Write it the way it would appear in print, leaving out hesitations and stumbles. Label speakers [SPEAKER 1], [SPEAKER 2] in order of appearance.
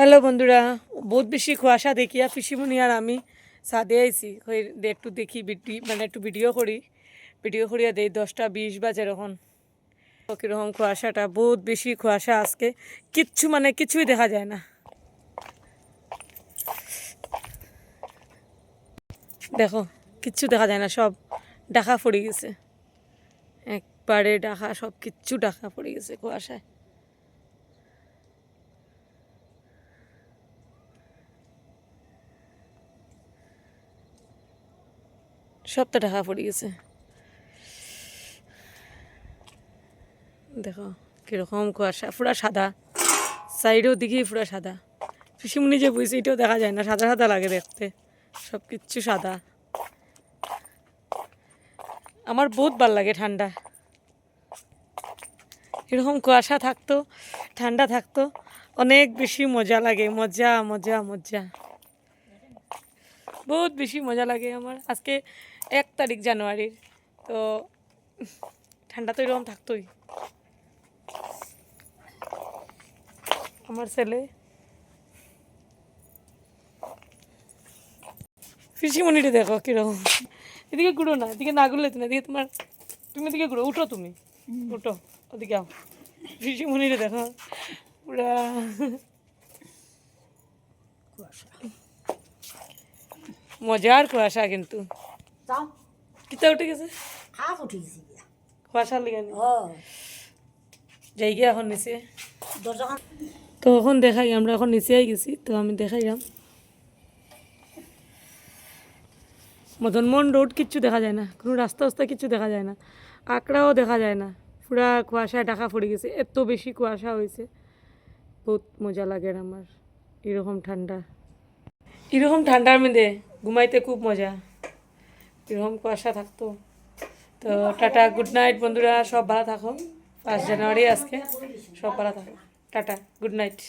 [SPEAKER 1] Hello বন্ধুরা, বহুত বেশি কুয়াশা দেখিয়া পিসিমণি আর আমি ছাদে আইছি একটু দেখি একটু ভিডিও করিয়া দেই 10টা 20 বাজে এখন। কীরকম কুয়াশাটা, বহুত বেশি কুয়াশা আজকে, কিছুই দেখা যায় না। দেখো কিচ্ছু দেখা যায় না, সব ঢাকা পড়ে গেছে, একবারে ঢাকা, সব কিচ্ছু ঢাকা পড়ে গেছে কুয়াশায়। সবটা ঢাকা পড়ে গেছে। দেখো কীরকম কুয়াশা, পুরা সাদা, সাইডের দিকেই পুরা সাদা। পিসিমণি যে বুঝছে এটাও দেখা যায় না, সাদা সাদা লাগে দেখতে, সব কিচ্ছু সাদা। আমার বহুত ভাল লাগে ঠান্ডা, এরকম কুয়াশা থাকতো, ঠান্ডা থাকতো, অনেক বেশি মজা লাগে, মজা মজা মজা, বহুত বেশি মজা লাগে আমার। আজকে 1 তারিখ জানুয়ারির, তো ঠান্ডা তো এরকম থাকতোই। আমার ছেলে পিসিমণিটা দেখো কিরকম, এদিকে ঘুরো না, এদিকে না ঘুরলে না, এদিকে তুমি এদিকে ঘুরো, উঠো, তুমি উঠো, ওদিকে আও। পিসিমণিটা দেখো পুরা মজার কুয়াশা, কিন্তু কিতা উঠে গেছে, কুয়াশার লেগে যাই গিয়ে এখন নিচে। তো এখন দেখাই, আমরা এখন নিচে গেছি, তো আমি দেখাইলাম মদনমোহন রোড, কিচ্ছু দেখা যায় না, কোনো রাস্তা কিচ্ছু দেখা যায় না, আকড়াও দেখা যায় না, পুরা কুয়াশায় ঢাকা পড়ে গেছে, এত বেশি কুয়াশা হয়েছে। বহুত মজা লাগে আমার এরকম ঠান্ডার মধ্যে ঘুমাইতে খুব মজা, এরকম কুয়াশা থাকতো। তো টাটা, গুড নাইট বন্ধুরা, সব ভালো থাকো। 1 জানুয়ারি আজকে, সব ভালো থাকো, টাটা, গুড নাইট।